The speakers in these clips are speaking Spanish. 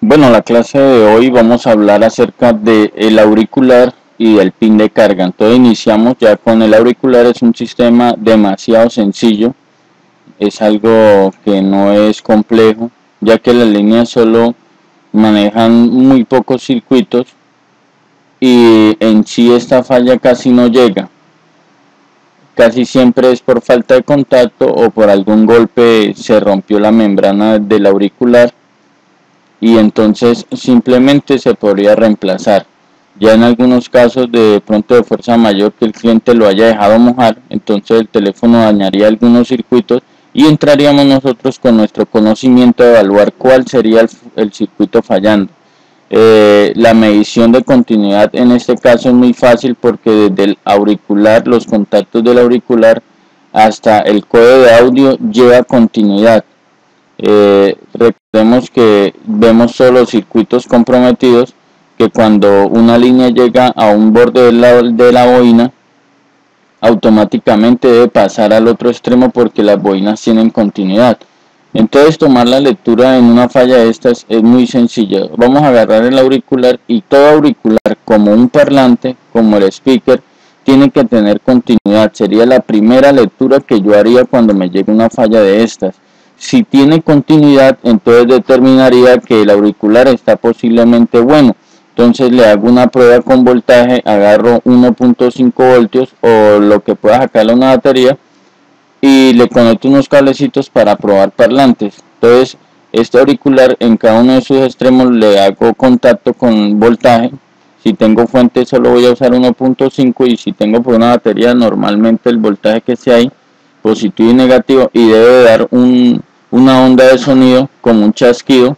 Bueno, la clase de hoy vamos a hablar acerca del auricular y del pin de carga. Entonces iniciamos ya con el auricular. Es un sistema demasiado sencillo, es algo que no es complejo, ya que las líneas solo manejan muy pocos circuitos y en sí esta falla casi no llega. Casi siempre es por falta de contacto o por algún golpe se rompió la membrana del auricular y entonces simplemente se podría reemplazar. Ya en algunos casos de pronto de fuerza mayor que el cliente lo haya dejado mojar, entonces el teléfono dañaría algunos circuitos y entraríamos nosotros con nuestro conocimiento a evaluar cuál sería el circuito fallando. La medición de continuidad en este caso es muy fácil porque desde el auricular, los contactos del auricular hasta el código de audio lleva continuidad. Recordemos que vemos solo circuitos comprometidos, que cuando una línea llega a un borde de la boina, automáticamente debe pasar al otro extremo porque las bobinas tienen continuidad. Entonces tomar la lectura en una falla de estas es muy sencilla. Vamos a agarrar el auricular y todo auricular, como un parlante, como el speaker, tiene que tener continuidad. Sería la primera lectura que yo haría cuando me llegue una falla de estas. Si tiene continuidad, entonces determinaría que el auricular está posiblemente bueno. Entonces le hago una prueba con voltaje, agarro 1.5 voltios o lo que pueda sacarle una batería y le conecto unos cablecitos para probar parlantes. Entonces este auricular en cada uno de sus extremos le hago contacto con voltaje. Si tengo fuente solo voy a usar 1.5 y si tengo por una batería normalmente el voltaje que sea ahí, positivo y negativo, y debe dar una onda de sonido como un chasquido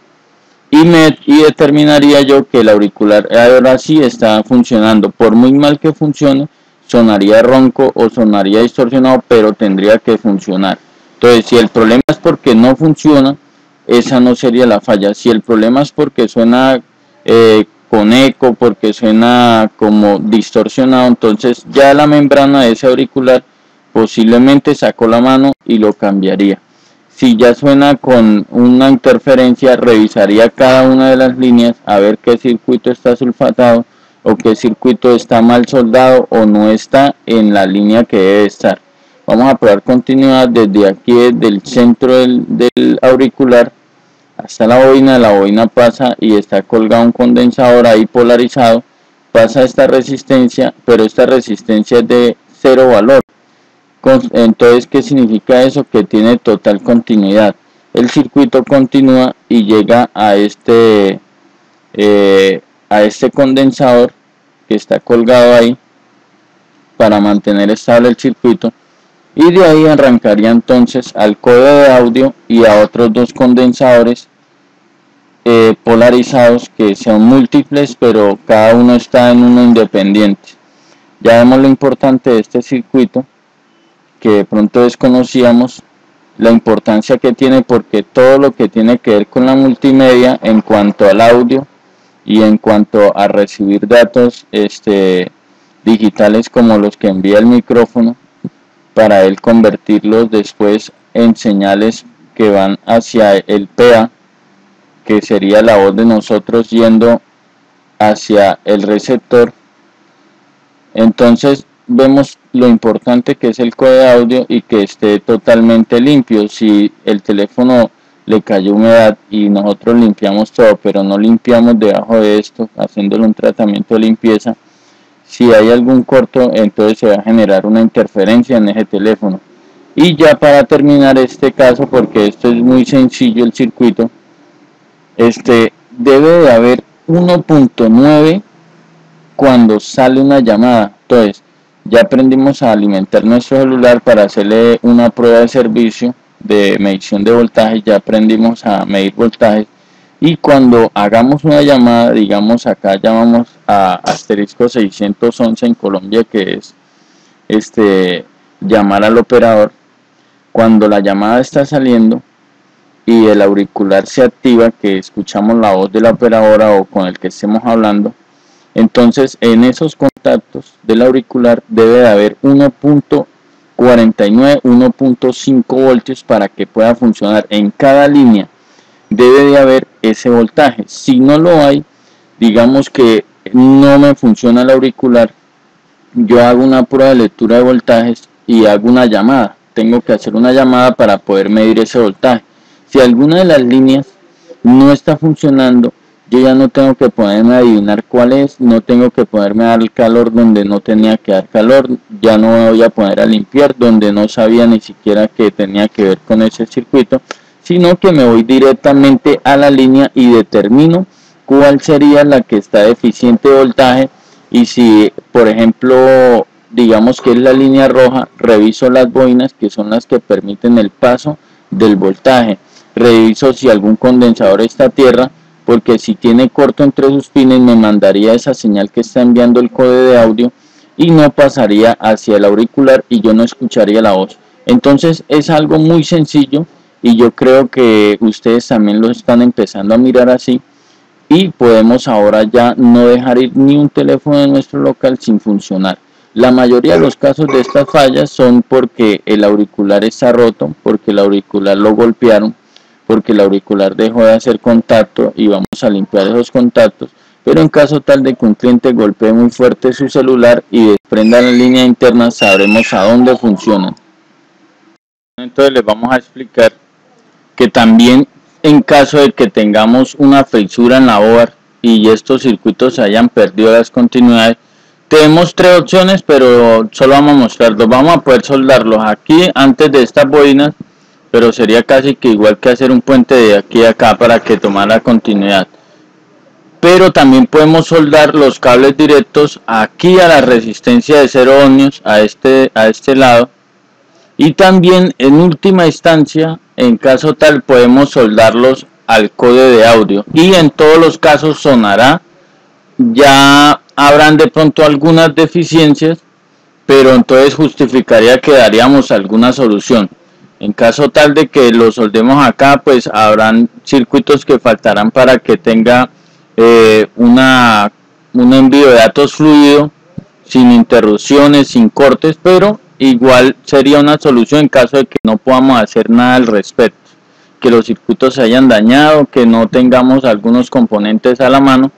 y determinaría yo que el auricular ahora sí está funcionando. Por muy mal que funcione, sonaría ronco o sonaría distorsionado, pero tendría que funcionar. Entonces, si el problema es porque no funciona, esa no sería la falla. Si el problema es porque suena con eco, porque suena como distorsionado, entonces ya la membrana de ese auricular posiblemente sacó la mano y lo cambiaría. Si ya suena con una interferencia, revisaría cada una de las líneas a ver qué circuito está sulfatado o qué circuito está mal soldado o no está en la línea que debe estar. Vamos a probar continuidad desde aquí, desde el centro del auricular hasta la bobina pasa y está colgado un condensador ahí polarizado, pasa esta resistencia, pero esta resistencia es de cero valor. Entonces, ¿qué significa eso? Que tiene total continuidad. El circuito continúa y llega a este condensador que está colgado ahí para mantener estable el circuito, y de ahí arrancaría entonces al código de audio y a otros dos condensadores polarizados que son múltiples, pero cada uno está en uno independiente. Ya vemos lo importante de este circuito, que de pronto desconocíamos la importancia que tiene, porque todo lo que tiene que ver con la multimedia en cuanto al audio y en cuanto a recibir datos digitales como los que envía el micrófono, para él convertirlos después en señales que van hacia el PA, que sería la voz de nosotros yendo hacia el receptor. Entonces vemos lo importante que es el código de audio y que esté totalmente limpio. Si el teléfono le cayó humedad y nosotros limpiamos todo, pero no limpiamos debajo de esto, haciéndole un tratamiento de limpieza, si hay algún corto, entonces se va a generar una interferencia en ese teléfono. Y ya para terminar este caso, porque esto es muy sencillo el circuito, debe de haber 1.9 cuando sale una llamada. Entonces ya aprendimos a alimentar nuestro celular para hacerle una prueba de servicio de medición de voltaje. Ya aprendimos a medir voltajes, y cuando hagamos una llamada, digamos acá llamamos a asterisco 611 en Colombia, que es llamar al operador. Cuando la llamada está saliendo y el auricular se activa, que escuchamos la voz de la operadora o con el que estemos hablando, entonces en esos contactos del auricular debe de haber 1.49, 1.5 voltios para que pueda funcionar en cada línea. debe de haber ese voltaje. Si no lo hay, digamos que no me funciona el auricular, yo hago una prueba de lectura de voltajes y hago una llamada. Tengo que hacer una llamada para poder medir ese voltaje. Si alguna de las líneas no está funcionando, yo ya no tengo que ponerme a adivinar cuál es, no tengo que ponerme a dar calor donde no tenía que dar calor, ya no me voy a poner a limpiar donde no sabía ni siquiera que tenía que ver con ese circuito, sino que me voy directamente a la línea y determino cuál sería la que está deficiente de voltaje. Y si, por ejemplo, digamos que es la línea roja, reviso las bobinas, que son las que permiten el paso del voltaje. Reviso si algún condensador está a tierra, porque si tiene corto entre sus pines me mandaría esa señal que está enviando el código de audio y no pasaría hacia el auricular y yo no escucharía la voz. Entonces es algo muy sencillo y yo creo que ustedes también lo están empezando a mirar así. Y podemos ahora ya no dejar ir ni un teléfono de nuestro local sin funcionar. La mayoría de los casos de estas fallas son porque el auricular está roto, porque el auricular lo golpearon, porque el auricular dejó de hacer contacto y vamos a limpiar esos contactos. Pero en caso tal de que un cliente golpee muy fuerte su celular y desprenda la línea interna, sabremos a dónde funcionan. Entonces les vamos a explicar que también en caso de que tengamos una fisura en la board y estos circuitos se hayan perdido las continuidades, tenemos tres opciones, pero solo vamos a mostrar dos. Vamos a poder soldarlos aquí antes de estas bobinas, pero sería casi que igual que hacer un puente de aquí a acá para que tomara continuidad. Pero también podemos soldar los cables directos aquí a la resistencia de 0 ohmios a este lado. Y también en última instancia, en caso tal, podemos soldarlos al código de audio. Y en todos los casos sonará. Ya habrán de pronto algunas deficiencias, pero entonces justificaría que daríamos alguna solución. En caso tal de que lo soldemos acá, pues habrán circuitos que faltarán para que tenga un envío de datos fluido, sin interrupciones, sin cortes, pero igual sería una solución en caso de que no podamos hacer nada al respecto, que los circuitos se hayan dañado, que no tengamos algunos componentes a la mano.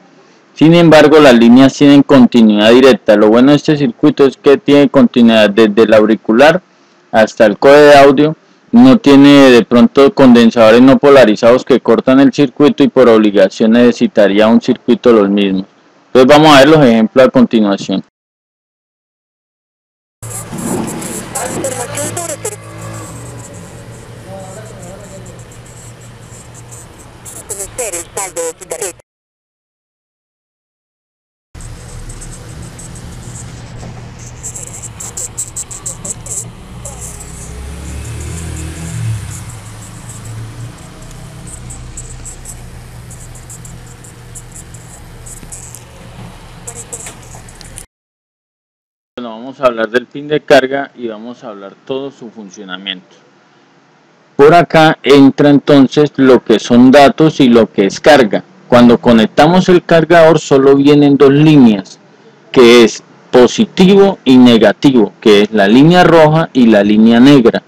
Sin embargo, las líneas tienen continuidad directa. Lo bueno de este circuito es que tiene continuidad desde el auricular hasta el código de audio. No tiene de pronto condensadores no polarizados que cortan el circuito y por obligación necesitaría un circuito los mismos. Entonces vamos a ver los ejemplos a continuación. Bueno, vamos a hablar del pin de carga y vamos a hablar todo su funcionamiento. Por acá entra entonces lo que son datos y lo que es carga. Cuando conectamos el cargador solo vienen dos líneas, que es positivo y negativo, que es la línea roja y la línea negra.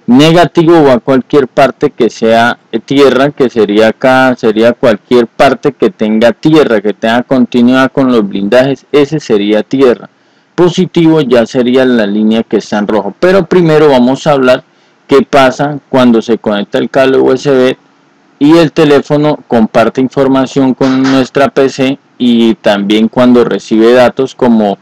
Negativo va a cualquier parte que sea tierra, que sería acá, sería cualquier parte que tenga tierra, que tenga continuidad con los blindajes, ese sería tierra. Positivo ya sería la línea que está en rojo. Pero primero vamos a hablar qué pasa cuando se conecta el cable USB y el teléfono comparte información con nuestra PC y también cuando recibe datos como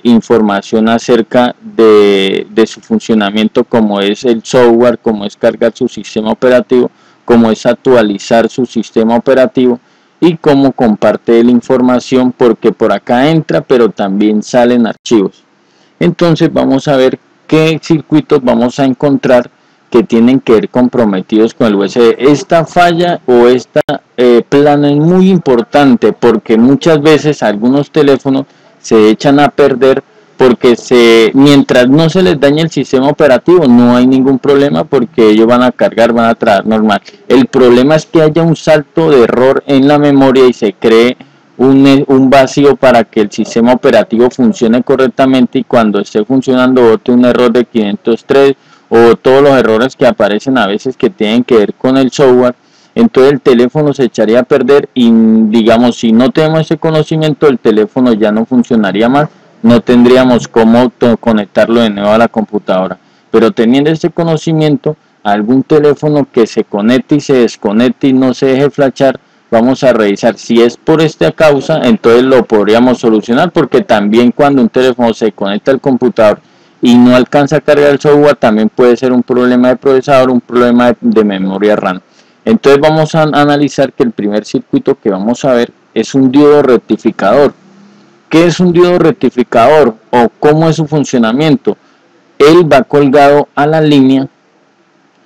información acerca de su funcionamiento, como es el software, como es cargar su sistema operativo, como es actualizar su sistema operativo y cómo comparte la información, porque por acá entra pero también salen archivos. Entonces vamos a ver qué circuitos vamos a encontrar que tienen que ver comprometidos con el USB. Esta falla o esta plana es muy importante porque muchas veces algunos teléfonos se echan a perder porque mientras no se les dañe el sistema operativo no hay ningún problema porque ellos van a cargar, van a trabajar normal. El problema es que haya un salto de error en la memoria y se cree un vacío para que el sistema operativo funcione correctamente y cuando esté funcionando bote un error de 503 o todos los errores que aparecen a veces que tienen que ver con el software entonces el teléfono se echaría a perder y digamos si no tenemos ese conocimiento el teléfono ya no funcionaría más, no tendríamos cómo conectarlo de nuevo a la computadora. Pero teniendo ese conocimiento, algún teléfono que se conecte y se desconecte y no se deje flashar, vamos a revisar si es por esta causa, entonces lo podríamos solucionar, porque también cuando un teléfono se conecta al computador y no alcanza a cargar el software, también puede ser un problema de procesador, un problema de memoria RAM. Entonces vamos a analizar que el primer circuito que vamos a ver es un diodo rectificador. ¿Qué es un diodo rectificador o cómo es su funcionamiento? Él va colgado a la línea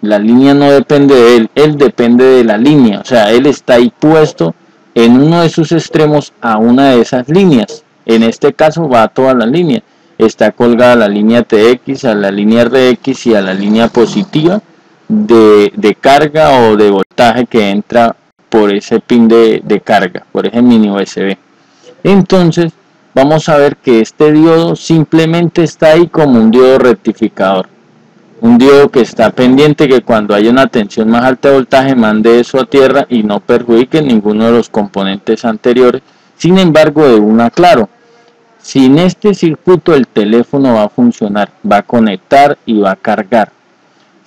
no depende de él depende de la línea, o sea, él está ahí puesto en uno de sus extremos a una de esas líneas. En este caso va a toda la línea, está colgada a la línea TX, a la línea RX y a la línea positiva de carga o de voltaje que entra por ese pin de carga, por ese mini USB. Entonces vamos a ver que este diodo simplemente está ahí como un diodo rectificador, un diodo que está pendiente que cuando haya una tensión más alta de voltaje mande eso a tierra y no perjudique ninguno de los componentes anteriores. Sin embargo, de una aclaro, sin este circuito el teléfono va a funcionar, va a conectar y va a cargar.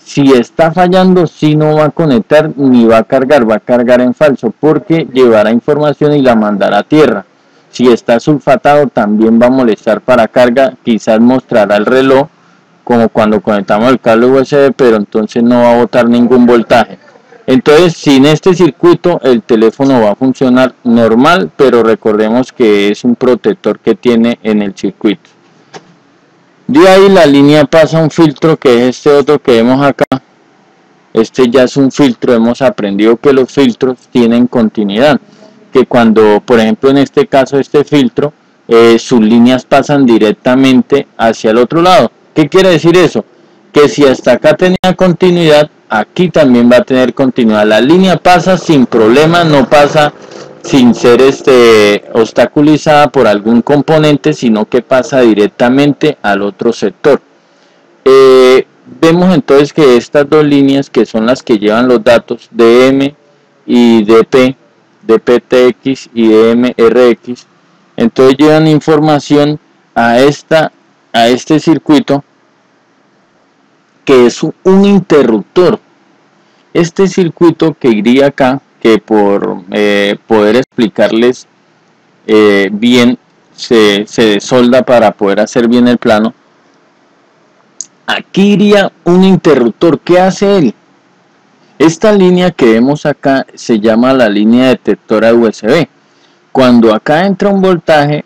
Si está fallando, si no va a conectar ni va a cargar en falso, porque llevará información y la mandará a tierra. Si está sulfatado también va a molestar para carga, quizás mostrará el reloj como cuando conectamos el cable USB, pero entonces no va a botar ningún voltaje. Entonces sin este circuito el teléfono va a funcionar normal, pero recordemos que es un protector que tiene en el circuito. De ahí la línea pasa a un filtro, que es este otro que vemos acá. Este ya es un filtro. Hemos aprendido que los filtros tienen continuidad, que cuando por ejemplo en este caso este filtro sus líneas pasan directamente hacia el otro lado. ¿Qué quiere decir eso? Que si hasta acá tenía continuidad, aquí también va a tener continuidad. La línea pasa sin problema, no pasa sin ser obstaculizada por algún componente, sino que pasa directamente al otro sector. Vemos entonces que estas dos líneas, que son las que llevan los datos DM y DP, DPTX y DMRX, entonces llevan información a este circuito, que es un interruptor. Este circuito que iría acá, que por poder explicarles bien, se desolda para poder hacer bien el plano. Aquí iría un interruptor. ¿Qué hace él? Esta línea que vemos acá se llama la línea detectora USB. Cuando acá entra un voltaje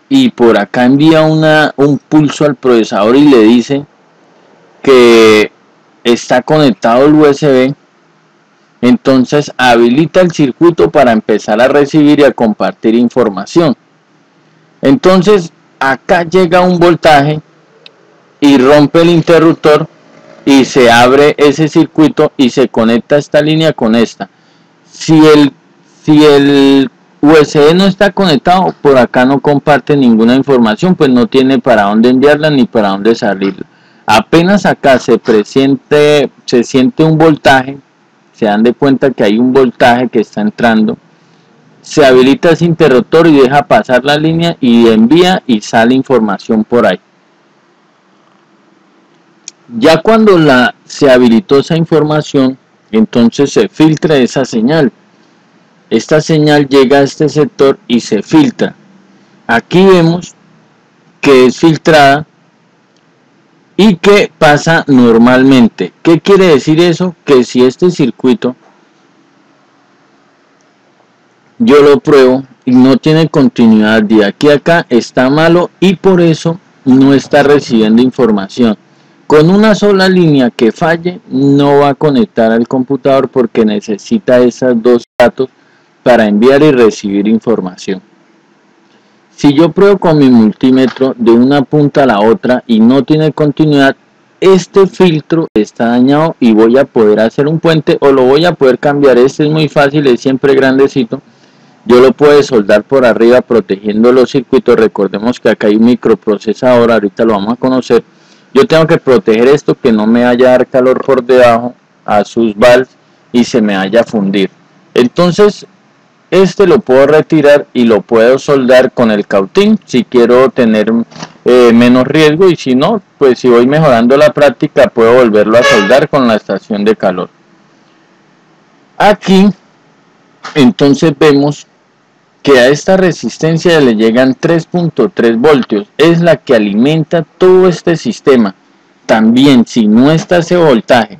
y por acá envía un pulso al procesador y le dice que está conectado el USB, entonces habilita el circuito para empezar a recibir y a compartir información. Entonces acá llega un voltaje y rompe el interruptor y se abre ese circuito y se conecta esta línea con esta. Si el USB no está conectado, por acá no comparte ninguna información, pues no tiene para dónde enviarla ni para dónde salirla. Apenas acá se siente un voltaje, se dan de cuenta que hay un voltaje que está entrando, se habilita ese interruptor y deja pasar la línea y envía y sale información por ahí. Ya cuando se habilitó esa información, entonces se filtra esa señal. Esta señal llega a este sector y se filtra. Aquí vemos que es filtrada y que pasa normalmente. ¿Qué quiere decir eso? Que si este circuito yo lo pruebo y no tiene continuidad de aquí a acá, está malo y por eso no está recibiendo información. Con una sola línea que falle no va a conectar al computador porque necesita esos dos datos para enviar y recibir información. Si yo pruebo con mi multímetro de una punta a la otra y no tiene continuidad, este filtro está dañado y voy a poder hacer un puente o lo voy a poder cambiar. Este es muy fácil, es siempre grandecito. Yo lo puedo soldar por arriba protegiendo los circuitos. Recordemos que acá hay un microprocesador, ahorita lo vamos a conocer. Yo tengo que proteger esto, que no me vaya a dar calor por debajo a sus valves, y se me vaya a fundir. Entonces este lo puedo retirar y lo puedo soldar con el cautín si quiero tener menos riesgo, y si no, pues si voy mejorando la práctica puedo volverlo a soldar con la estación de calor. Aquí entonces vemos que a esta resistencia le llegan 3.3 voltios, es la que alimenta todo este sistema. También si no está ese voltaje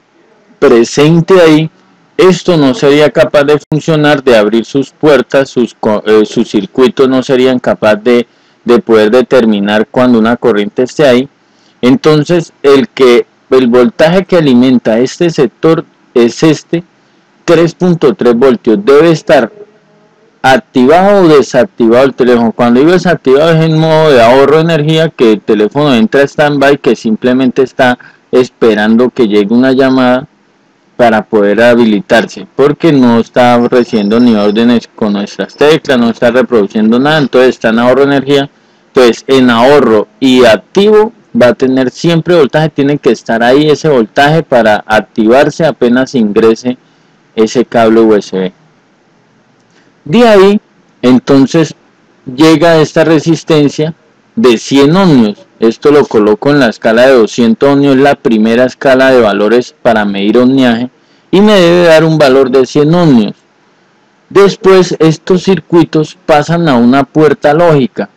presente ahí, esto no sería capaz de funcionar, de abrir sus puertas, sus circuitos no serían capaces de poder determinar cuando una corriente esté ahí. Entonces el voltaje que alimenta este sector es este 3.3 voltios. Debe estar activado o desactivado el teléfono. Cuando digo desactivado es en modo de ahorro de energía, que el teléfono entra a stand-by, que simplemente está esperando que llegue una llamada para poder habilitarse, porque no está recibiendo ni órdenes con nuestras teclas, no está reproduciendo nada, entonces está en ahorro de energía. Entonces en ahorro y activo va a tener siempre voltaje, tiene que estar ahí ese voltaje para activarse apenas ingrese ese cable USB. De ahí entonces llega esta resistencia de 100 ohmios. Esto lo coloco en la escala de 200 ohmios, la primera escala de valores para medir ohmiaje, y me debe dar un valor de 100 ohmios. Después estos circuitos pasan a una puerta lógica.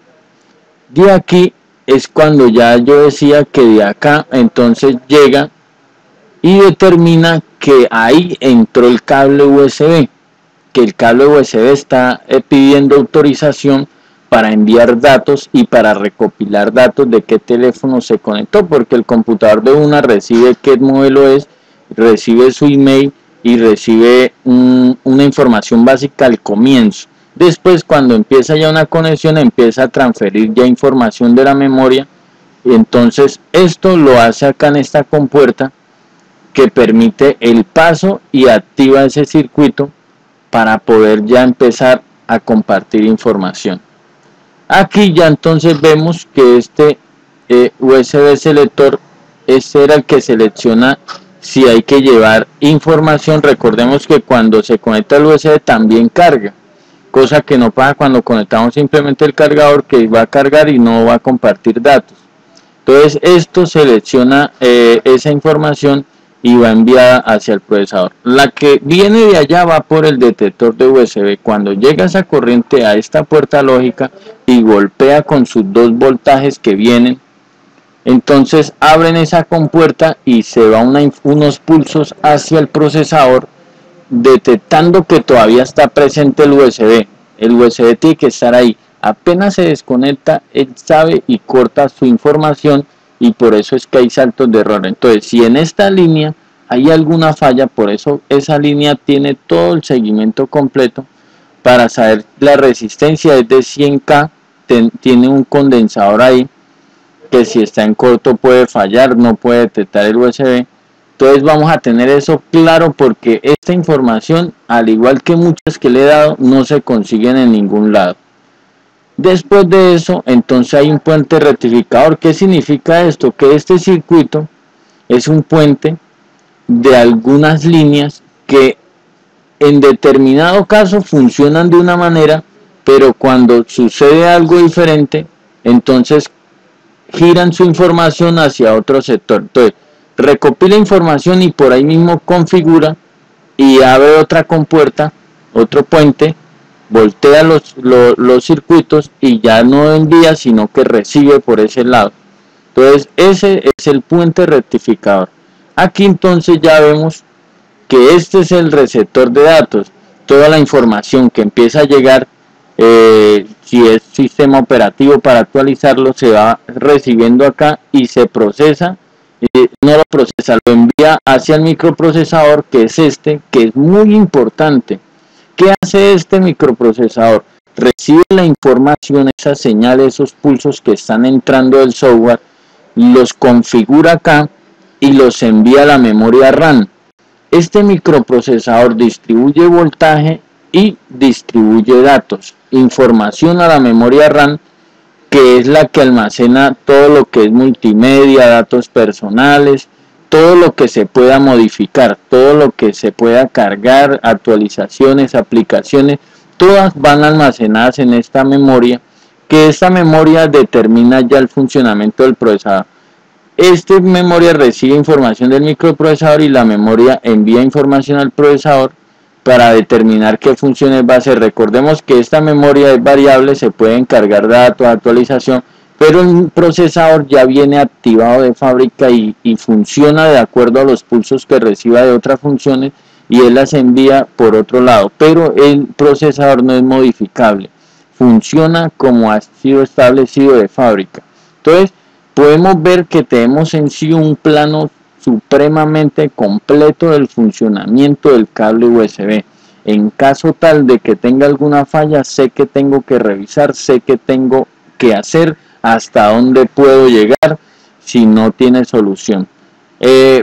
De aquí es cuando ya yo decía que de acá entonces llega y determina que ahí entró el cable USB, que el cable USB está pidiendo autorización para enviar datos y para recopilar datos de qué teléfono se conectó, porque el computador de una recibe qué modelo es, recibe su email y recibe una información básica al comienzo. Después, cuando empieza ya una conexión, empieza a transferir ya información de la memoria, y entonces esto lo hace acá en esta compuerta que permite el paso y activa ese circuito para poder ya empezar a compartir información. Aquí ya entonces vemos que este USB selector, este era el que selecciona si hay que llevar información. Recordemos que cuando se conecta el USB también carga, cosa que no pasa cuando conectamos simplemente el cargador, que va a cargar y no va a compartir datos. Entonces esto selecciona esa información y va enviada hacia el procesador. La que viene de allá va por el detector de USB. Cuando llega esa corriente a esta puerta lógica y golpea con sus dos voltajes que vienen, entonces abren esa compuerta y se va unos pulsos hacia el procesador, detectando que todavía está presente el USB. El USB tiene que estar ahí. Apenas se desconecta, él sabe y corta su información, y por eso es que hay saltos de error. Entonces, si en esta línea hay alguna falla, por eso esa línea tiene todo el seguimiento completo para saber la resistencia es de 100K, tiene un condensador ahí que si está en corto puede fallar, no puede detectar el USB. Entonces vamos a tener eso claro, porque esta información, al igual que muchas que le he dado, no se consiguen en ningún lado. Después de eso, entonces hay un puente rectificador. ¿Qué significa esto? Que este circuito es un puente de algunas líneas que en determinado caso funcionan de una manera, pero cuando sucede algo diferente, entonces giran su información hacia otro sector. Entonces recopila información y por ahí mismo configura y abre otra compuerta, otro puente, voltea los circuitos y ya no envía, sino que recibe por ese lado. Entonces ese es el puente rectificador. Aquí entonces ya vemos que este es el receptor de datos. Toda la información que empieza a llegar, si es sistema operativo, para actualizarlo, se va recibiendo acá y se procesa. No lo procesa, lo envía hacia el microprocesador, que es este, que es muy importante. ¿Qué hace este microprocesador? Recibe la información, esas señales, esos pulsos que están entrando del software, los configura acá y los envía a la memoria RAM. Este microprocesador distribuye voltaje y distribuye datos, información a la memoria RAM, que es la que almacena todo lo que es multimedia, datos personales, todo lo que se pueda modificar, todo lo que se pueda cargar, actualizaciones, aplicaciones, todas van almacenadas en esta memoria, que esta memoria determina ya el funcionamiento del procesador. Esta memoria recibe información del microprocesador y la memoria envía información al procesador para determinar qué funciones va a hacer. Recordemos que esta memoria es variable, se pueden cargar datos, actualización, pero el procesador ya viene activado de fábrica y funciona de acuerdo a los pulsos que reciba de otras funciones y él las envía por otro lado, pero el procesador no es modificable, funciona como ha sido establecido de fábrica. Entonces podemos ver que tenemos en sí un plano supremamente completo del funcionamiento del cable USB. En caso tal de que tenga alguna falla, sé que tengo que revisar, sé que tengo que hacer, hasta dónde puedo llegar si no tiene solución.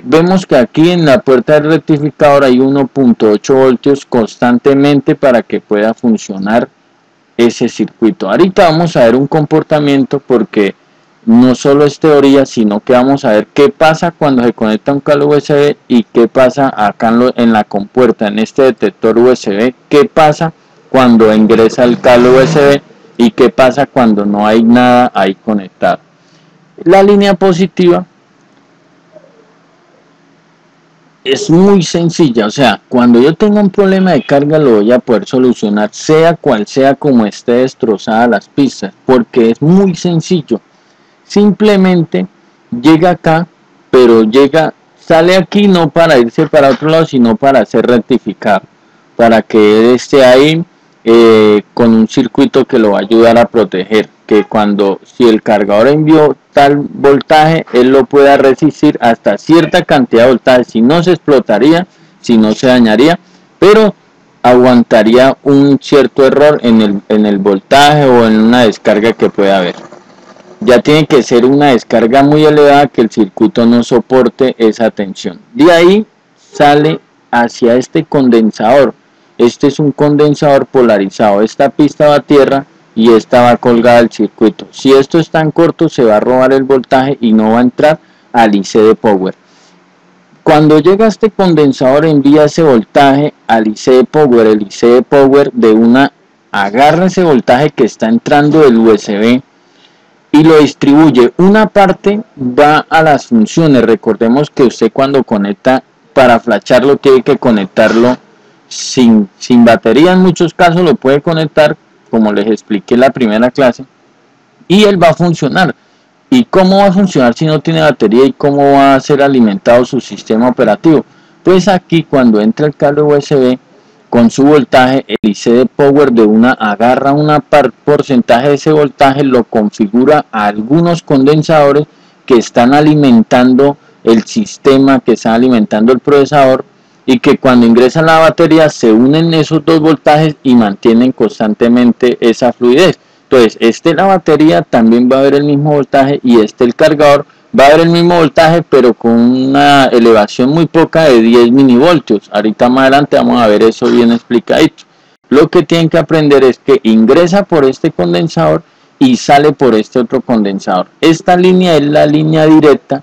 Vemos que aquí en la puerta del rectificador hay 1.8 voltios constantemente para que pueda funcionar ese circuito. Ahorita vamos a ver un comportamiento porque no solo es teoría, sino que vamos a ver qué pasa cuando se conecta un cable USB y qué pasa acá en la compuerta, en este detector USB, qué pasa cuando ingresa el cable USB y qué pasa cuando no hay nada ahí conectado. La línea positiva es muy sencilla, o sea, cuando yo tenga un problema de carga lo voy a poder solucionar, sea cual sea como esté destrozada las pistas, porque es muy sencillo. Simplemente llega acá, pero sale aquí no para irse para otro lado, sino para ser rectificado, para que él esté ahí con un circuito que lo va a ayudar a proteger, que si el cargador envió tal voltaje, él lo pueda resistir hasta cierta cantidad de voltaje, si no se explotaría, si no se dañaría, pero aguantaría un cierto error en el voltaje o en una descarga que pueda haber. Ya tiene que ser una descarga muy elevada que el circuito no soporte esa tensión. De ahí sale hacia este condensador. Este es un condensador polarizado. Esta pista va a tierra y esta va colgada al circuito. Si esto es tan corto, se va a robar el voltaje y no va a entrar al IC de power. Cuando llega este condensador, envía ese voltaje al IC de power. El IC de power agarra ese voltaje que está entrando del USB y lo distribuye. Una parte va a las funciones. Recordemos que usted cuando conecta, para flasharlo tiene que conectarlo sin batería. En muchos casos lo puede conectar, como les expliqué en la primera clase, y él va a funcionar. ¿Y cómo va a funcionar si no tiene batería? ¿Y cómo va a ser alimentado su sistema operativo? Pues aquí, cuando entra el cable USB con su voltaje, el IC de power agarra un porcentaje de ese voltaje, lo configura a algunos condensadores que están alimentando el sistema, que están alimentando el procesador, y que cuando ingresa la batería se unen esos dos voltajes y mantienen constantemente esa fluidez. Entonces, la batería también va a haber el mismo voltaje y el cargador va a haber el mismo voltaje, pero con una elevación muy poca de 10 milivoltios. Ahorita más adelante vamos a ver eso bien explicadito. Lo que tienen que aprender es que ingresa por este condensador y sale por este otro condensador. Esta línea es la línea directa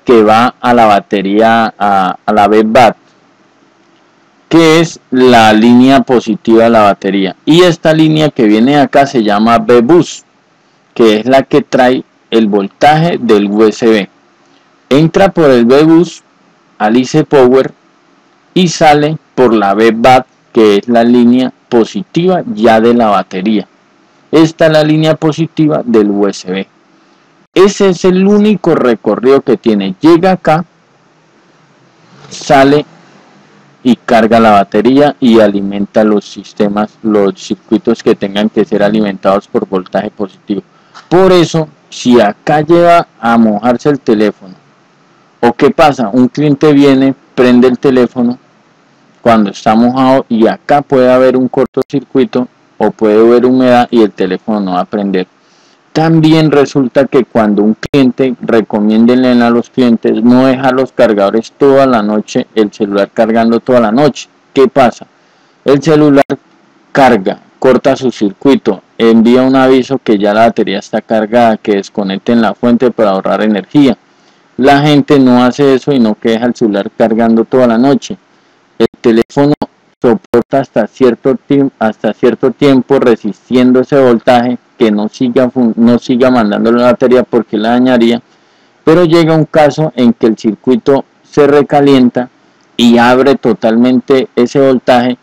que va a la batería, a la BBAT, que es la línea positiva de la batería, y esta línea que viene acá se llama B-Bus, que es la que trae el voltaje del USB. Entra por el B-Bus al IC Power y sale por la B-BAT, que es la línea positiva ya de la batería. Esta es la línea positiva del USB. Ese es el único recorrido que tiene. Llega acá, sale y carga la batería y alimenta los circuitos que tengan que ser alimentados por voltaje positivo. Por eso, si acá lleva a mojarse el teléfono, ¿o qué pasa? Un cliente viene, prende el teléfono cuando está mojado y acá puede haber un cortocircuito o puede haber humedad y el teléfono no va a prender. También resulta que cuando un cliente, recomiéndenle a los clientes, no dejar los cargadores toda la noche, el celular cargando toda la noche. ¿Qué pasa? El celular carga, corta su circuito, envía un aviso que ya la batería está cargada, que desconecten la fuente para ahorrar energía. La gente no hace eso y no que deja el celular cargando toda la noche. El teléfono soporta hasta cierto tiempo resistiendo ese voltaje, que no siga mandando la batería porque la dañaría, pero llega un caso en que el circuito se recalienta y abre totalmente ese voltaje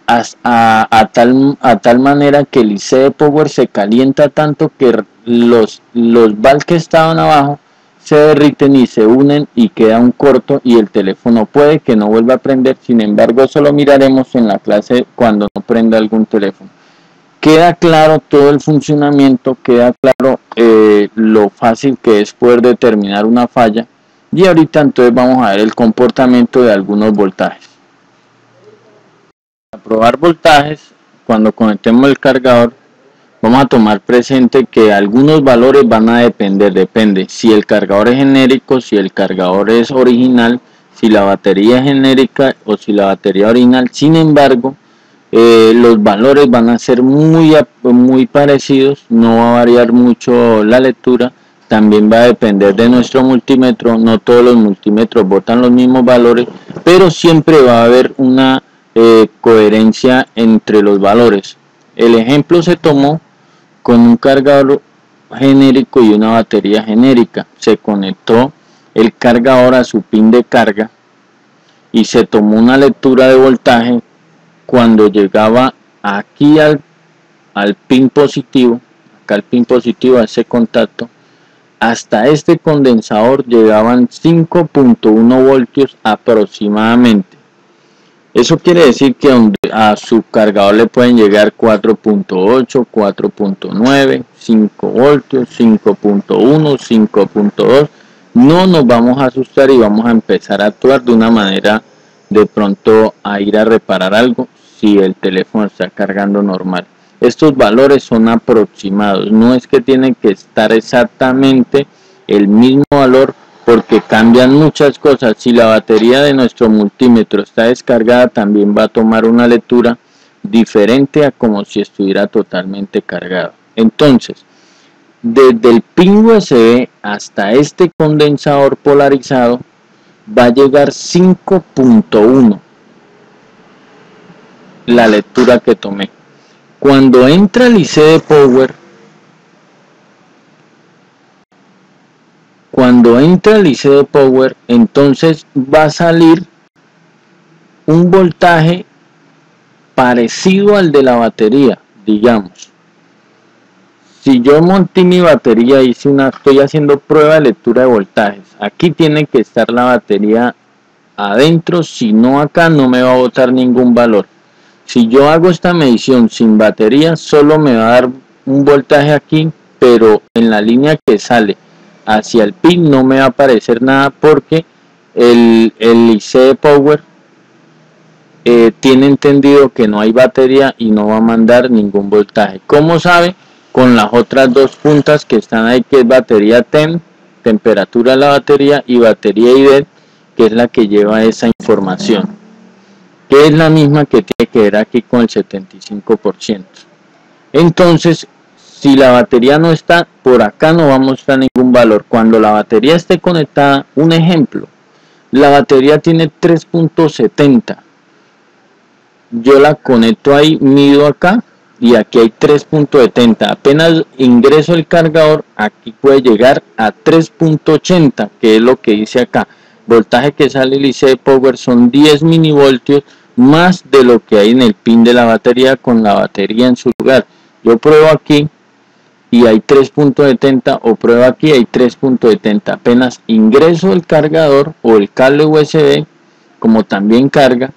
a tal manera que el IC de Power se calienta tanto que los VAL que estaban abajo se derriten y se unen y queda un corto y el teléfono puede que no vuelva a prender. Sin embargo, eso lo miraremos en la clase cuando no prenda algún teléfono. Queda claro todo el funcionamiento, queda claro lo fácil que es poder determinar una falla, y ahorita entonces vamos a ver el comportamiento de algunos voltajes. Para probar voltajes, cuando conectemos el cargador, vamos a tomar presente que algunos valores van a depende si el cargador es genérico, si el cargador es original, si la batería es genérica o si la batería original. Sin embargo, los valores van a ser muy parecidos, no va a variar mucho la lectura. También va a depender de nuestro multímetro, no todos los multímetros botan los mismos valores, pero siempre va a haber una coherencia entre los valores. El ejemplo se tomó con un cargador genérico y una batería genérica. Se conectó el cargador a su pin de carga y se tomó una lectura de voltaje. Cuando llegaba aquí al pin positivo, acá al pin positivo, a ese contacto, hasta este condensador llegaban 5.1 voltios aproximadamente. Eso quiere decir que a su cargador le pueden llegar 4.8, 4.9, 5 voltios, 5.1, 5.2. No nos vamos a asustar y vamos a empezar a actuar de una manera, de pronto a ir a reparar algo si el teléfono está cargando normal. Estos valores son aproximados, no es que tienen que estar exactamente el mismo valor, porque cambian muchas cosas. Si la batería de nuestro multímetro está descargada, también va a tomar una lectura diferente a como si estuviera totalmente cargado. Entonces, desde el pin USB hasta este condensador polarizado va a llegar 5.1 la lectura que tomé. Cuando entra el IC de Power, entonces va a salir un voltaje parecido al de la batería. Digamos, si yo monté mi batería, estoy haciendo prueba de lectura de voltajes. Aquí tiene que estar la batería adentro, si no acá no me va a botar ningún valor. Si yo hago esta medición sin batería, solo me va a dar un voltaje aquí, pero en la línea que sale hacia el pin no me va a aparecer nada, porque el IC de Power tiene entendido que no hay batería y no va a mandar ningún voltaje. ¿Cómo sabe? Con las otras dos puntas que están ahí, que es batería TEM, temperatura de la batería, y batería ID, que es la que lleva esa información, que es la misma que tiene que ver aquí con el 75%. Entonces, si la batería no está por acá, no va a mostrar ningún valor. Cuando la batería esté conectada, un ejemplo, la batería tiene 3.70, yo la conecto ahí, mido acá y aquí hay 3.70. apenas ingreso el cargador, aquí puede llegar a 3.80, que es lo que dice acá. Voltaje que sale el IC de Power son 10 milivoltios más de lo que hay en el pin de la batería, con la batería en su lugar. Yo pruebo aquí y hay 3.70, o pruebo aquí y hay 3.70. apenas ingreso el cargador o el cable USB, como también carga,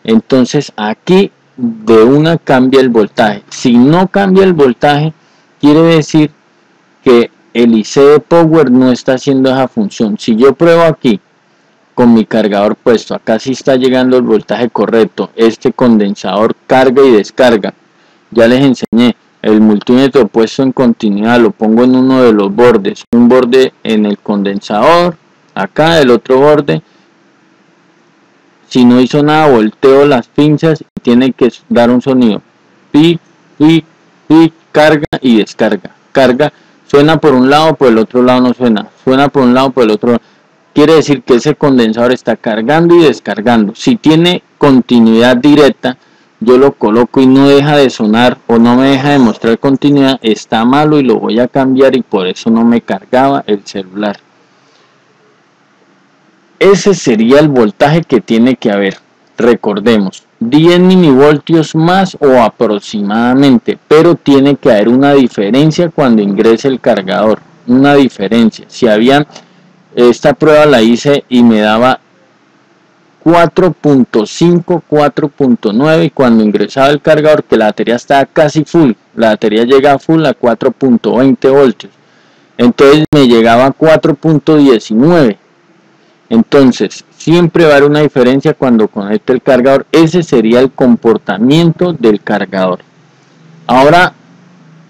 entonces aquí de una cambia el voltaje. Si no cambia el voltaje, quiere decir que el IC de Power no está haciendo esa función. Si yo pruebo aquí con mi cargador puesto, acá sí está llegando el voltaje correcto. Este condensador carga y descarga. Ya les enseñé, el multímetro puesto en continuidad lo pongo en uno de los bordes, un borde en el condensador, acá el otro borde. Si no hizo nada, volteo las pinzas y tiene que dar un sonido. Pic, pic, pic, carga y descarga. Carga Suena por un lado, por el otro lado no suena. Suena por un lado, por el otro lado. Quiere decir que ese condensador está cargando y descargando. Si tiene continuidad directa, yo lo coloco y no deja de sonar o no me deja de mostrar continuidad, está malo y lo voy a cambiar, y por eso no me cargaba el celular. Ese sería el voltaje que tiene que haber. Recordemos, 10 milivoltios más o aproximadamente, pero tiene que haber una diferencia cuando ingrese el cargador. Una diferencia. Si había, esta prueba la hice y me daba 4.5, 4.9, y cuando ingresaba el cargador, que la batería estaba casi full, la batería llega a full a 4.20 voltios, entonces me llegaba a 4.19. Entonces siempre va a haber una diferencia cuando conecte el cargador. Ese sería el comportamiento del cargador. Ahora,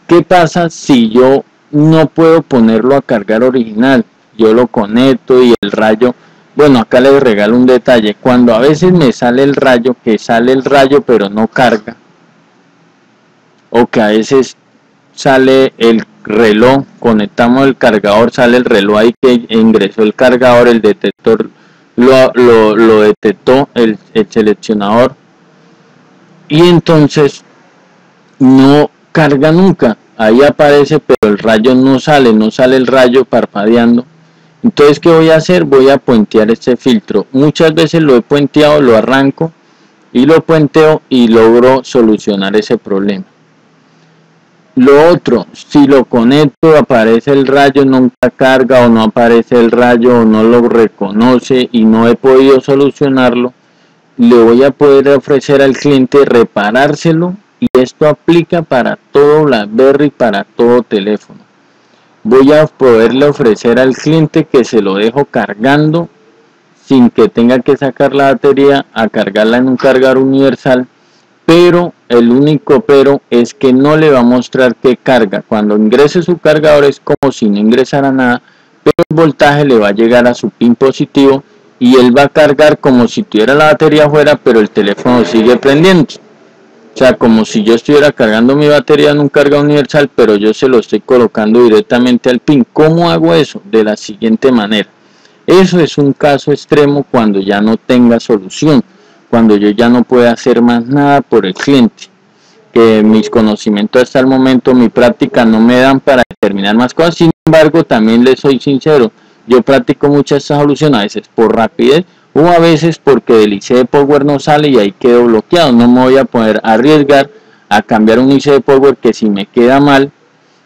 ¿qué pasa si yo no puedo ponerlo a cargar original? Yo lo conecto y el rayo, bueno, acá les regalo un detalle. Cuando a veces me sale el rayo, que sale el rayo pero no carga, o que a veces sale el reloj, conectamos el cargador, sale el reloj ahí que ingresó el cargador, el detector lo detectó, el seleccionador, y entonces no carga nunca. Ahí aparece pero el rayo no sale el rayo parpadeando. Entonces, ¿qué voy a hacer? Voy a puentear este filtro. Muchas veces lo he puenteado, lo arranco y lo puenteo y logro solucionar ese problema. Lo otro, si lo conecto, aparece el rayo, nunca carga, o no aparece el rayo, o no lo reconoce y no he podido solucionarlo, le voy a poder ofrecer al cliente reparárselo, y esto aplica para todo BlackBerry, para todo teléfono. Voy a poderle ofrecer al cliente que se lo dejo cargando sin que tenga que sacar la batería a cargarla en un cargador universal, pero el único pero es que no le va a mostrar que carga. Cuando ingrese su cargador es como si no ingresara nada, pero el voltaje le va a llegar a su pin positivo y él va a cargar como si tuviera la batería afuera, pero el teléfono sigue prendiendo. O sea, como si yo estuviera cargando mi batería en un cargador universal, pero yo se lo estoy colocando directamente al pin. ¿Cómo hago eso? De la siguiente manera. Eso es un caso extremo cuando ya no tenga solución, cuando yo ya no pueda hacer más nada por el cliente, que mis conocimientos hasta el momento, mi práctica no me dan para determinar más cosas. Sin embargo, también les soy sincero, yo practico muchas soluciones, a veces por rapidez o a veces porque el IC de Power no sale y ahí quedo bloqueado. No me voy a poder arriesgar a cambiar un IC de Power que si me queda mal,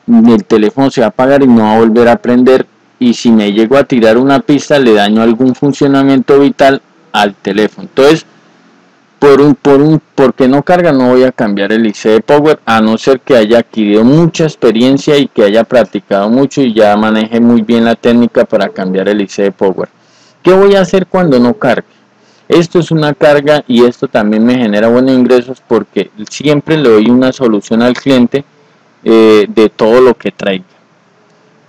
el teléfono se va a apagar y no va a volver a prender, y si me llego a tirar una pista le daño algún funcionamiento vital al teléfono. Entonces, porque no carga, no voy a cambiar el IC de Power, a no ser que haya adquirido mucha experiencia y que haya practicado mucho y ya maneje muy bien la técnica para cambiar el IC de Power. ¿Qué voy a hacer cuando no cargue? Esto es una carga y esto también me genera buenos ingresos porque siempre le doy una solución al cliente de todo lo que traiga.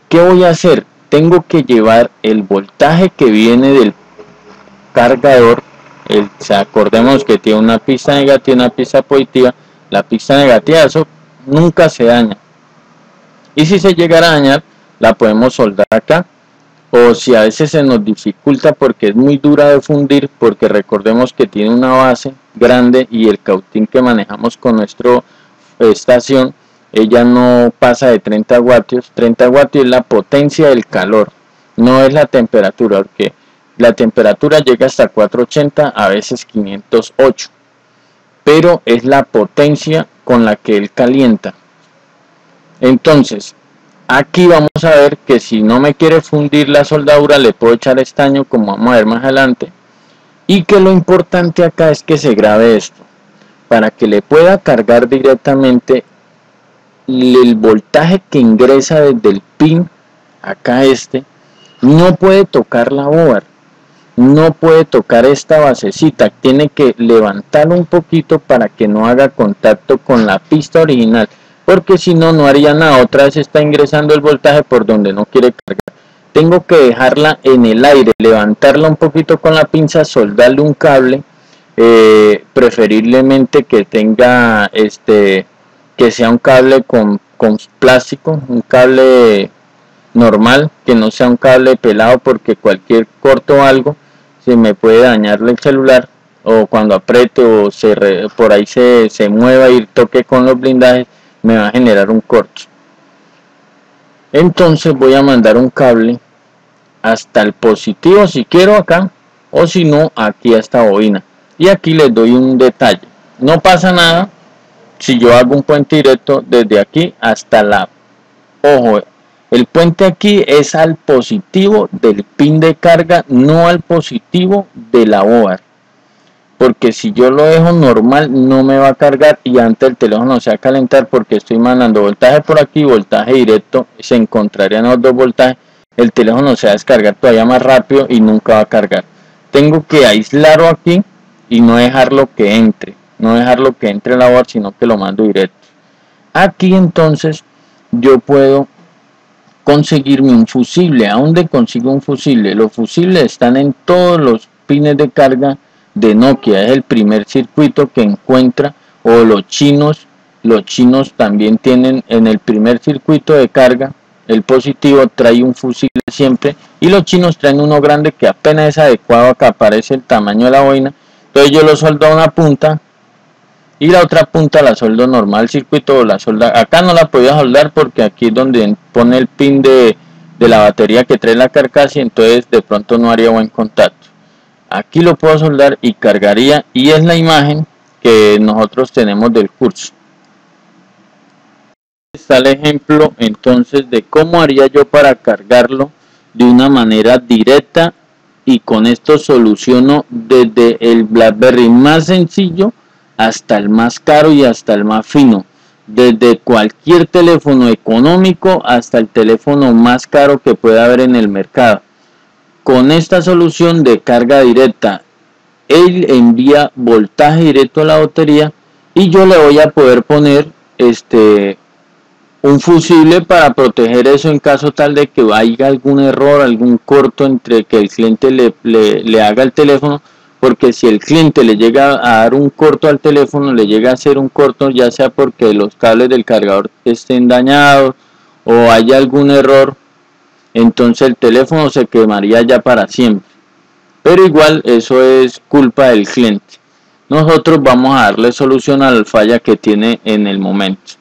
¿Qué voy a hacer? Tengo que llevar el voltaje que viene del cargador. Acordemos que tiene una pista negativa y una pista positiva. La pista negativa, eso nunca se daña, y si se llegara a dañar la podemos soldar acá, o si a veces se nos dificulta porque es muy dura de fundir, porque recordemos que tiene una base grande y el cautín que manejamos con nuestra estación, ella no pasa de 30 vatios. 30 vatios es la potencia del calor, no es la temperatura, porque la temperatura llega hasta 480, a veces 508, pero es la potencia con la que él calienta. Entonces, aquí vamos a ver que si no me quiere fundir la soldadura, le puedo echar estaño, como vamos a ver más adelante, y que lo importante acá es que se grabe esto, para que le pueda cargar directamente el voltaje que ingresa desde el pin, acá no puede tocar la board, no puede tocar esta basecita, tiene que levantarlo un poquito para que no haga contacto con la pista original, porque si no, no haría nada. Otra vez está ingresando el voltaje por donde no quiere cargar. Tengo que dejarla en el aire, levantarla un poquito con la pinza, soldarle un cable, preferiblemente que tenga que sea un cable con plástico, un cable normal, que no sea un cable pelado, porque cualquier corto o algo se me puede dañar el celular, o cuando apriete o por ahí se mueva y toque con los blindajes, me va a generar un corto. Entonces voy a mandar un cable hasta el positivo si quiero acá, o si no aquí a esta bobina. Y aquí les doy un detalle: no pasa nada si yo hago un puente directo desde aquí hasta la... Ojo, el puente aquí es al positivo del pin de carga, no al positivo de la board, porque si yo lo dejo normal no me va a cargar y antes el teléfono se va a calentar, porque estoy mandando voltaje por aquí, voltaje directo, se encontrarían los dos voltajes, el teléfono se va a descargar todavía más rápido y nunca va a cargar. Tengo que aislarlo aquí y no dejarlo que entre, la board, sino que lo mando directo. Aquí entonces yo puedo conseguirme un fusible. ¿A dónde consigo un fusible? Los fusibles están en todos los pines de carga de Nokia. Es el primer circuito que encuentra, o los chinos también tienen en el primer circuito de carga. El positivo trae un fusible siempre, y los chinos traen uno grande que apenas es adecuado, acá aparece el tamaño de la boina. Entonces yo lo soldo a una punta y la otra punta la soldo normal circuito, o la solda. Acá no la podía soldar porque aquí es donde pone el pin de la batería que trae la carcasa, y entonces de pronto no haría buen contacto. Aquí lo puedo soldar y cargaría, y es la imagen que nosotros tenemos del curso. Está el ejemplo entonces de cómo haría yo para cargarlo de una manera directa, y con esto soluciono desde el BlackBerry más sencillo hasta el más caro y hasta el más fino, desde cualquier teléfono económico hasta el teléfono más caro que pueda haber en el mercado. Con esta solución de carga directa, él envía voltaje directo a la batería, y yo le voy a poder poner un fusible para proteger eso en caso tal de que haya algún error, algún corto entre que el cliente le haga el teléfono, porque si el cliente le llega a dar un corto al teléfono, le llega a hacer un corto, ya sea porque los cables del cargador estén dañados o haya algún error, entonces el teléfono se quemaría ya para siempre. Pero igual eso es culpa del cliente. Nosotros vamos a darle solución a la falla que tiene en el momento.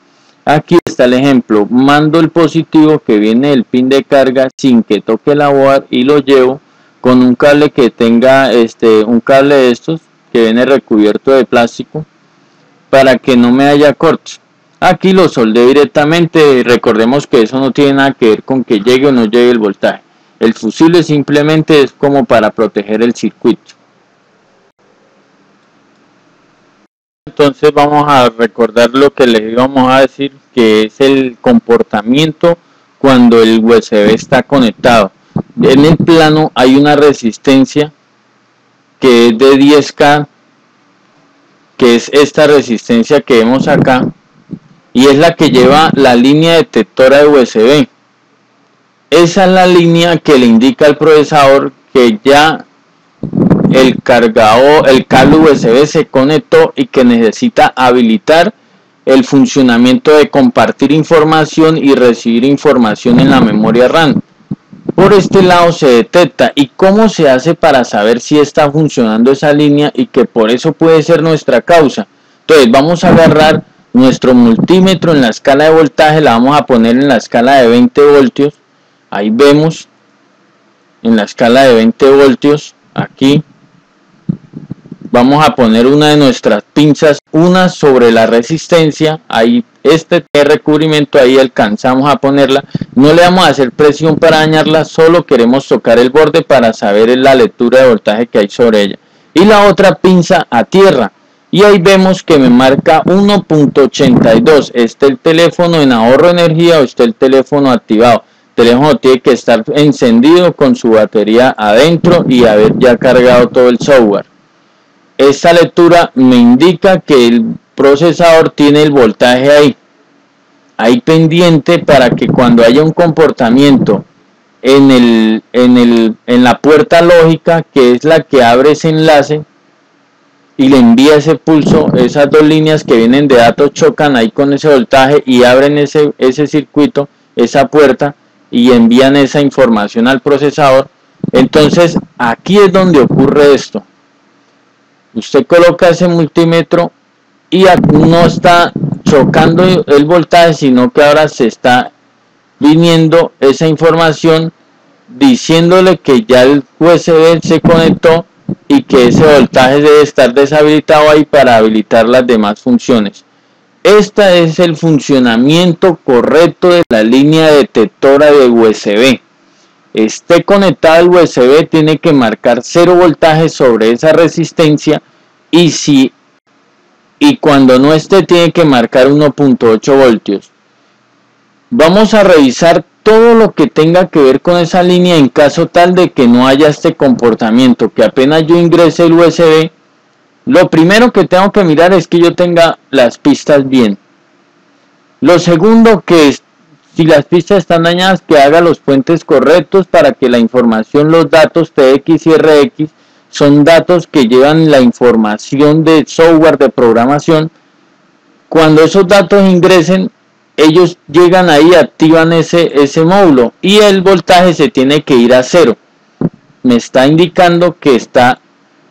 Aquí está el ejemplo: mando el positivo que viene del pin de carga sin que toque la board, y lo llevo con un cable que tenga un cable de estos que viene recubierto de plástico para que no me haya cortes. Aquí lo soldé directamente. Recordemos que eso no tiene nada que ver con que llegue o no llegue el voltaje. El fusible simplemente es como para proteger el circuito. Entonces vamos a recordar lo que les íbamos a decir, que es el comportamiento cuando el USB está conectado. En el plano hay una resistencia que es de 10K, que es esta resistencia que vemos acá, y es la que lleva la línea detectora de USB. Esa es la línea que le indica al procesador que ya el cargador, el cable USB se conectó, y que necesita habilitar el funcionamiento de compartir información y recibir información en la memoria RAM. Por este lado se detecta. ¿Y cómo se hace para saber si está funcionando esa línea y que por eso puede ser nuestra causa? Entonces vamos a agarrar nuestro multímetro en la escala de voltaje, la vamos a poner en la escala de 20 voltios. Ahí vemos en la escala de 20 voltios. Aquí vamos a poner una de nuestras pinzas, una sobre la resistencia. Ahí recubrimiento, ahí alcanzamos a ponerla. No le vamos a hacer presión para dañarla, solo queremos tocar el borde para saber la lectura de voltaje que hay sobre ella. Y la otra pinza a tierra, y ahí vemos que me marca 1.82. Está el teléfono en ahorro de energía o está el teléfono activado. El teléfono tiene que estar encendido con su batería adentro y haber ya cargado todo el software. Esta lectura me indica que el procesador tiene el voltaje ahí pendiente, para que cuando haya un comportamiento en la puerta lógica, que es la que abre ese enlace y le envía ese pulso, esas dos líneas que vienen de datos chocan ahí con ese voltaje y abren ese circuito, esa puerta. y envían esa información al procesador. Entonces aquí es donde ocurre esto. Usted coloca ese multímetro y no está chocando el voltaje, sino que ahora se está viniendo esa información diciéndole que ya el USB se conectó y que ese voltaje debe estar deshabilitado ahí para habilitar las demás funciones. Este es el funcionamiento correcto de la línea detectora de USB. Esté conectado al USB, tiene que marcar 0 voltaje sobre esa resistencia, y cuando no esté, tiene que marcar 1.8 voltios. Vamos a revisar todo lo que tenga que ver con esa línea en caso tal de que no haya este comportamiento, que apenas yo ingrese el USB, lo primero que tengo que mirar es que yo tenga las pistas bien. Lo segundo, que es, si las pistas están dañadas, que haga los puentes correctos para que la información, los datos TX y RX, son datos que llevan la información de software de programación. Cuando esos datos ingresen, ellos llegan ahí, activan ese módulo y el voltaje se tiene que ir a 0. Me está indicando que está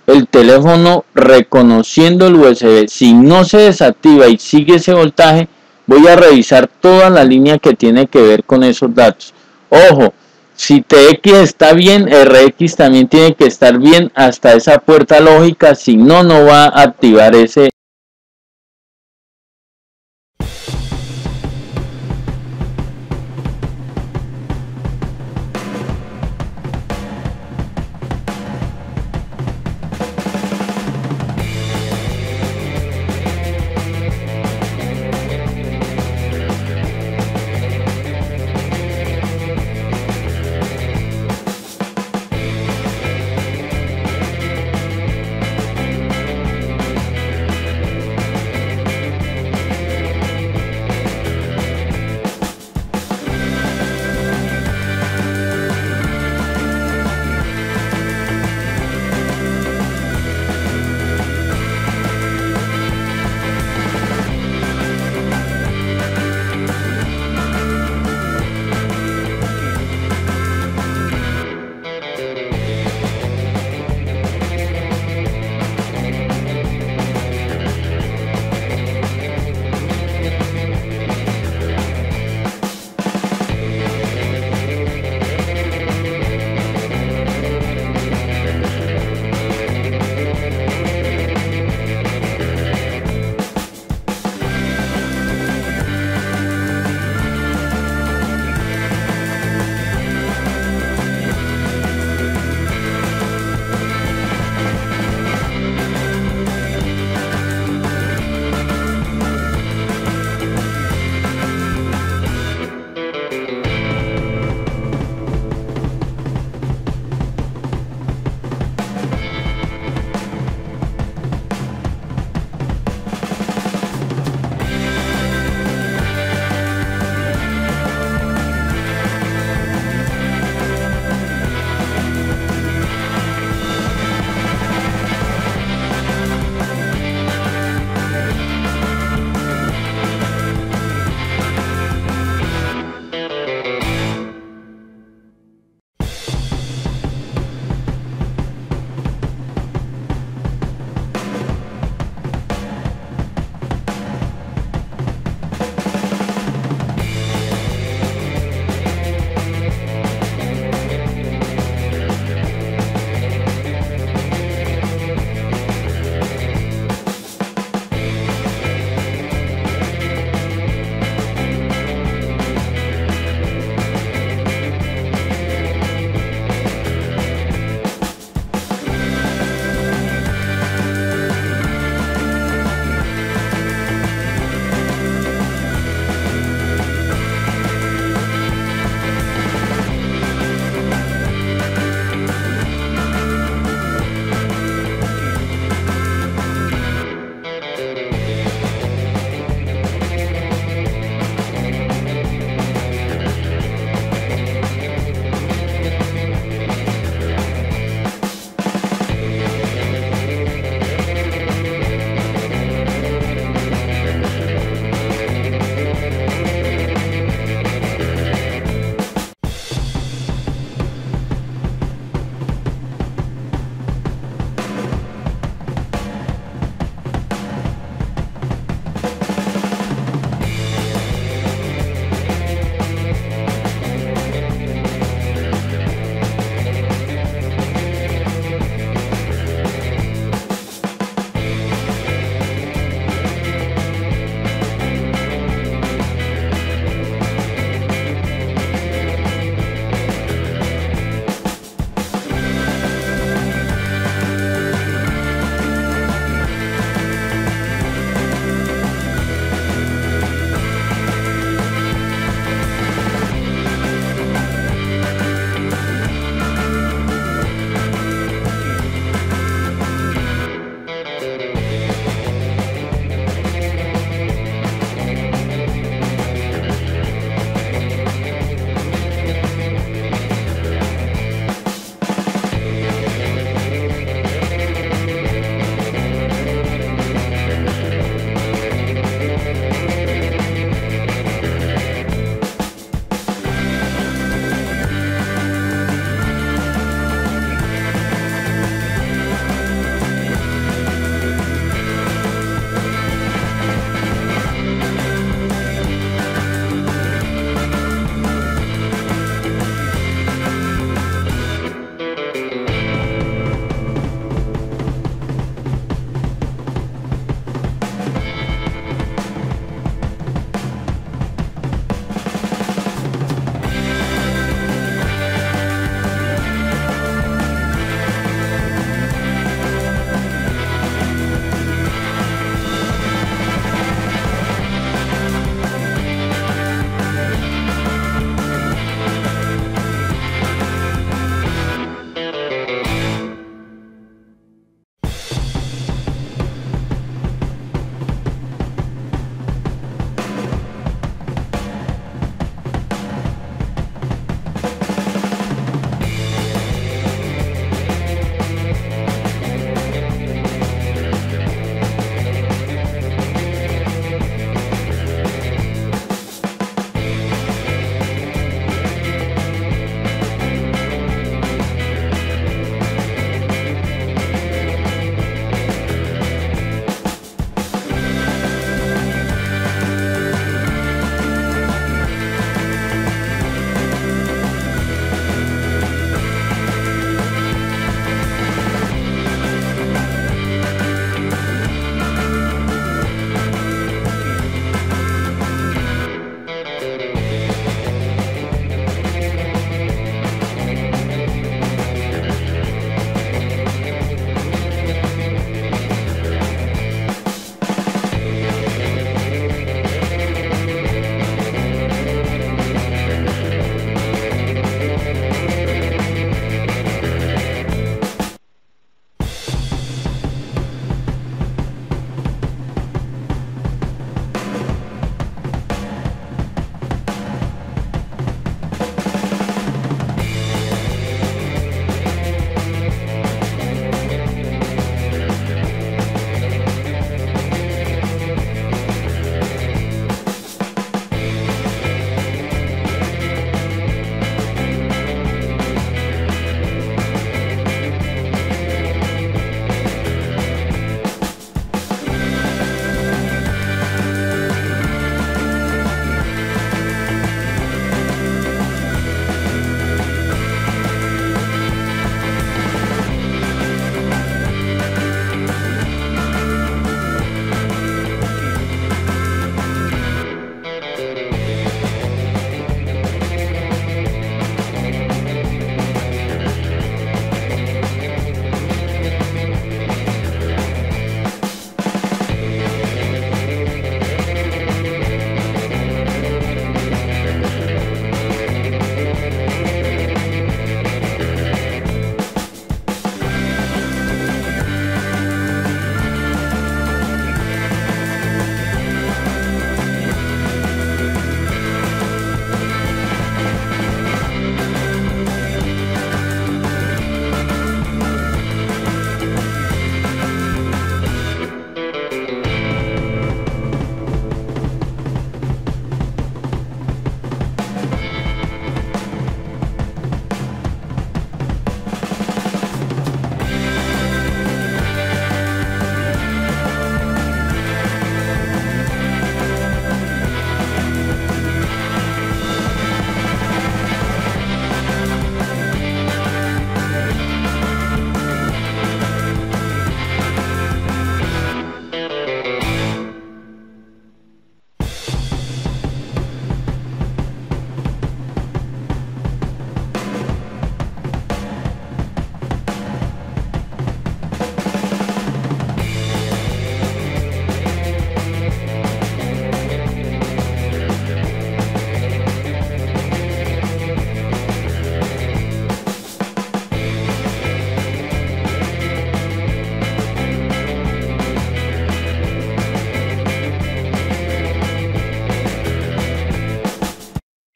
el teléfono reconociendo el USB. Si no se desactiva y sigue ese voltaje, voy a revisar toda la línea que tiene que ver con esos datos. Ojo, si TX está bien, RX también tiene que estar bien hasta esa puerta lógica, si no, no va a activar ese.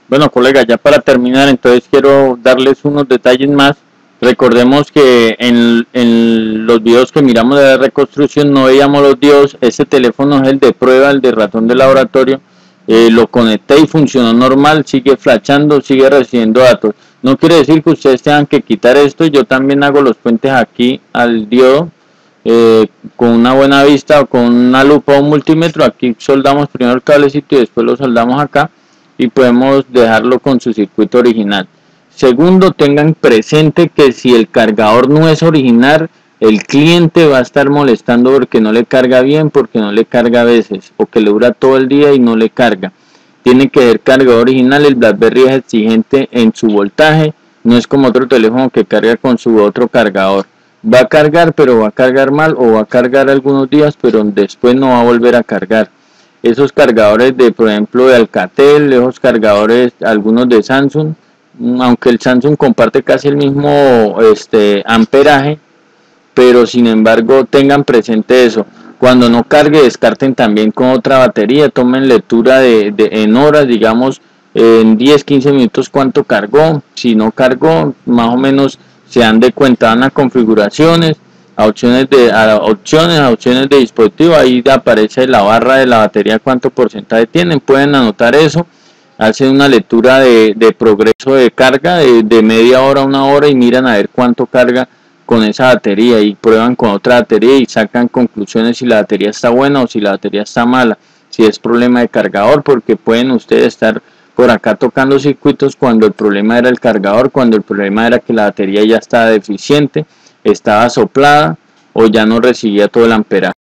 Bueno, colega, ya para terminar, entonces quiero darles unos detalles más. Recordemos que en los videos que miramos de la reconstrucción no veíamos los diodos. Ese teléfono es el de prueba, el de ratón de laboratorio. Lo conecté y funcionó normal, sigue flashando, sigue recibiendo datos. No quiere decir que ustedes tengan que quitar esto. Yo también hago los puentes aquí al diodo con una buena vista o con una lupa o un multímetro. Aquí soldamos primero el cablecito y después lo soldamos acá y podemos dejarlo con su circuito original. Segundo, tengan presente que si el cargador no es original, el cliente va a estar molestando porque no le carga bien, porque no le carga a veces, o que le dura todo el día y no le carga. Tiene que ser cargador original. El BlackBerry es exigente en su voltaje, no es como otro teléfono que carga con su otro cargador. Va a cargar, pero va a cargar mal, o va a cargar algunos días, pero después no va a volver a cargar. Esos cargadores de, por ejemplo, de Alcatel, esos cargadores, algunos de Samsung, aunque el Samsung comparte casi el mismo amperaje, pero sin embargo tengan presente eso. Cuando no cargue, descarten también con otra batería, tomen lectura en horas, digamos en 10-15 minutos cuánto cargó. Si no cargó, más o menos se dan de cuenta, van a configuraciones, a opciones de dispositivo, ahí aparece la barra de la batería cuánto porcentaje tienen, pueden anotar eso, hacen una lectura de progreso de carga de media hora a una hora y miran a ver cuánto carga con esa batería y prueban con otra batería y sacan conclusiones si la batería está buena o si la batería está mala, si es problema de cargador, porque pueden ustedes estar por acá tocando circuitos cuando el problema era el cargador, cuando el problema era que la batería ya estaba deficiente, estaba soplada o ya no recibía todo el amperaje.